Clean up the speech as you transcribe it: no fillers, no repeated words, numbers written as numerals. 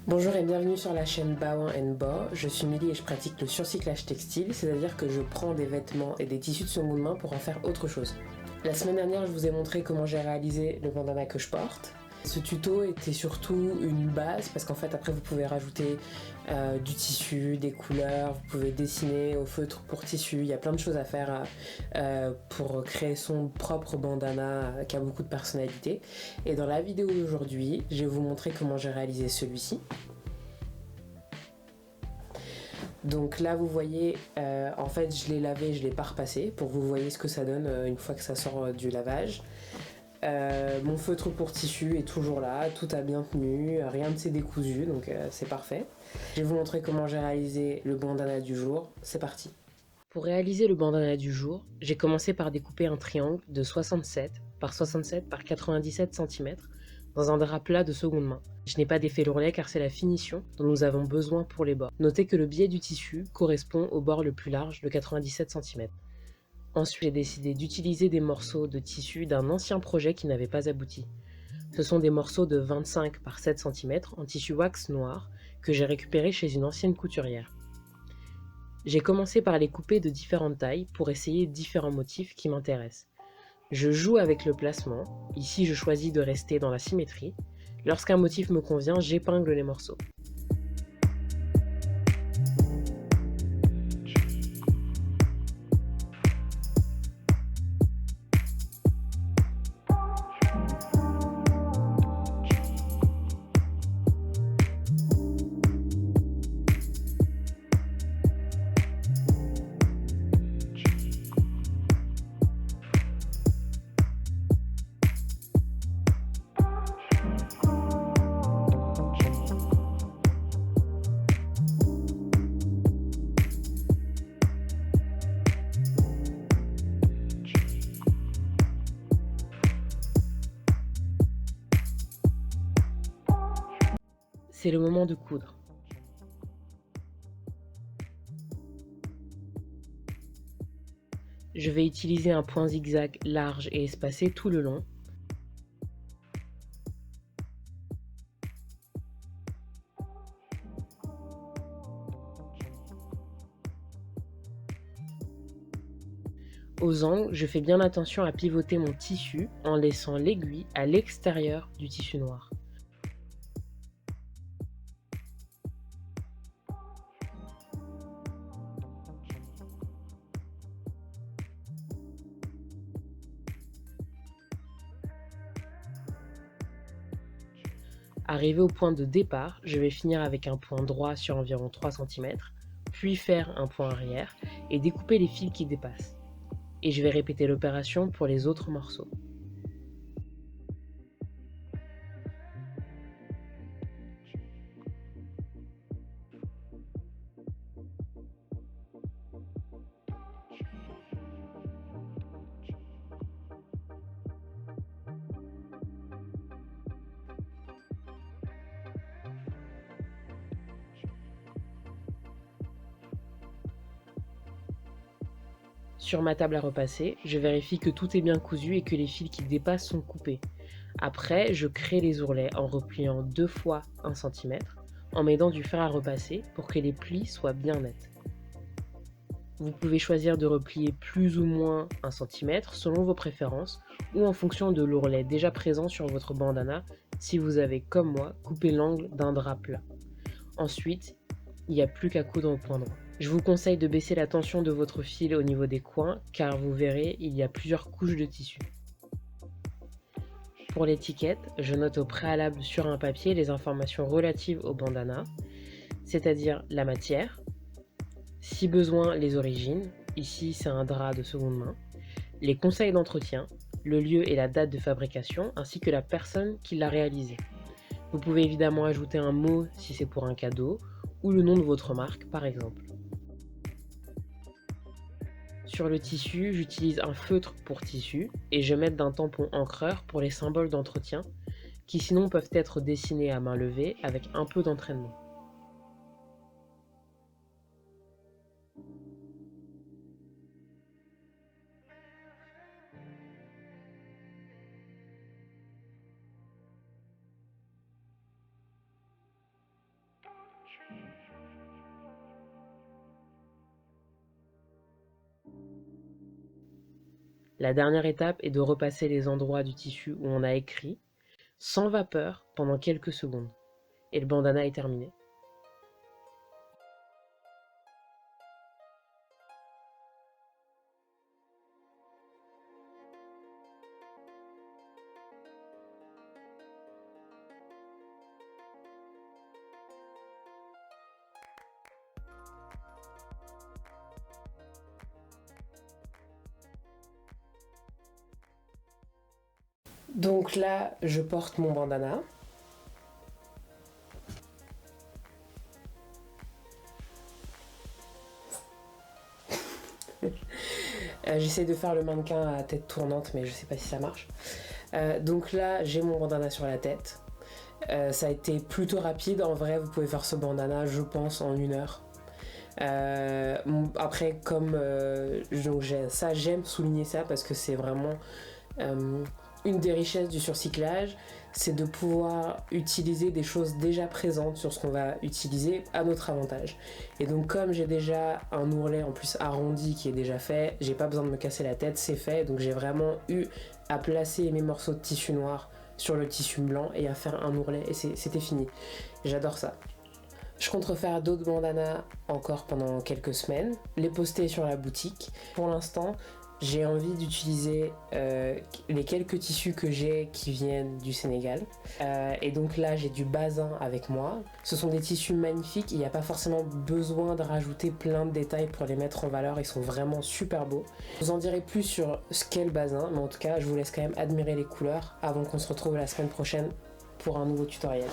Bonjour et bienvenue sur la chaîne Bawan Bo. Je suis Milly et je pratique le surcyclage textile, c'est-à-dire que je prends des vêtements et des tissus de seconde main pour en faire autre chose. La semaine dernière, je vous ai montré comment j'ai réalisé le bandana que je porte. Ce tuto était surtout une base parce qu'en fait après vous pouvez rajouter du tissu, des couleurs, vous pouvez dessiner au feutre pour tissu, il y a plein de choses à faire pour créer son propre bandana qui a beaucoup de personnalité. Et dans la vidéo d'aujourd'hui, je vais vous montrer comment j'ai réalisé celui-ci. Donc là vous voyez, en fait je l'ai lavé, je l'ai pas repassé pour que vous voyez ce que ça donne une fois que ça sort du lavage. Mon feutre pour tissu est toujours là, tout a bien tenu, rien ne s'est décousu, donc c'est parfait. Je vais vous montrer comment j'ai réalisé le bandana du jour, c'est parti. Pour réaliser le bandana du jour, j'ai commencé par découper un triangle de 67 par 67 par 97 cm dans un drap plat de seconde main. Je n'ai pas d'effet lourlet car c'est la finition dont nous avons besoin pour les bords. Notez que le biais du tissu correspond au bord le plus large de 97 cm. Ensuite, j'ai décidé d'utiliser des morceaux de tissu d'un ancien projet qui n'avait pas abouti. Ce sont des morceaux de 25 par 7 cm en tissu wax noir que j'ai récupéré chez une ancienne couturière. J'ai commencé par les couper de différentes tailles pour essayer différents motifs qui m'intéressent. Je joue avec le placement, ici je choisis de rester dans la symétrie. Lorsqu'un motif me convient, j'épingle les morceaux. C'est le moment de coudre. Je vais utiliser un point zigzag large et espacé tout le long. Aux angles, je fais bien attention à pivoter mon tissu en laissant l'aiguille à l'extérieur du tissu noir. Arrivé au point de départ, je vais finir avec un point droit sur environ 3 cm, puis faire un point arrière et découper les fils qui dépassent. Et je vais répéter l'opération pour les autres morceaux. Sur ma table à repasser, je vérifie que tout est bien cousu et que les fils qui dépassent sont coupés. Après, je crée les ourlets en repliant 2 fois 1 cm, en m'aidant du fer à repasser pour que les plis soient bien nets. Vous pouvez choisir de replier plus ou moins 1 cm selon vos préférences ou en fonction de l'ourlet déjà présent sur votre bandana si vous avez, comme moi, coupé l'angle d'un drap plat. Ensuite, il n'y a plus qu'à coudre au point droit. Je vous conseille de baisser la tension de votre fil au niveau des coins car vous verrez, il y a plusieurs couches de tissu. Pour l'étiquette, je note au préalable sur un papier les informations relatives au bandana, c'est-à-dire la matière, si besoin les origines, ici c'est un drap de seconde main, les conseils d'entretien, le lieu et la date de fabrication ainsi que la personne qui l'a réalisé. Vous pouvez évidemment ajouter un mot si c'est pour un cadeau ou le nom de votre marque par exemple. Sur le tissu, j'utilise un feutre pour tissu et je mets d'un tampon encreur pour les symboles d'entretien qui sinon peuvent être dessinés à main levée avec un peu d'entraînement. La dernière étape est de repasser les endroits du tissu où on a écrit, sans vapeur, pendant quelques secondes. Et le bandana est terminé. Donc là, je porte mon bandana. J'essaie de faire le mannequin à tête tournante, mais je sais pas si ça marche. Donc là, j'ai mon bandana sur la tête. Ça a été plutôt rapide. En vrai, vous pouvez faire ce bandana, je pense, en 1 heure. Après, comme donc j'aime souligner ça parce que c'est vraiment une des richesses du surcyclage, c'est de pouvoir utiliser des choses déjà présentes sur ce qu'on va utiliser à notre avantage. Et donc comme j'ai déjà un ourlet en plus arrondi qui est déjà fait, j'ai pas besoin de me casser la tête, c'est fait. Donc j'ai vraiment eu à placer mes morceaux de tissu noir sur le tissu blanc et à faire un ourlet et c'était fini. J'adore ça. Je compte refaire d'autres bandanas encore pendant quelques semaines, les poster sur la boutique. Pour l'instant, j'ai envie d'utiliser les quelques tissus que j'ai qui viennent du Sénégal. Et donc là, j'ai du basin avec moi. Ce sont des tissus magnifiques, il n'y a pas forcément besoin de rajouter plein de détails pour les mettre en valeur, ils sont vraiment super beaux. Je vous en dirai plus sur ce qu'est le basin, mais en tout cas, je vous laisse quand même admirer les couleurs avant qu'on se retrouve la semaine prochaine pour un nouveau tutoriel.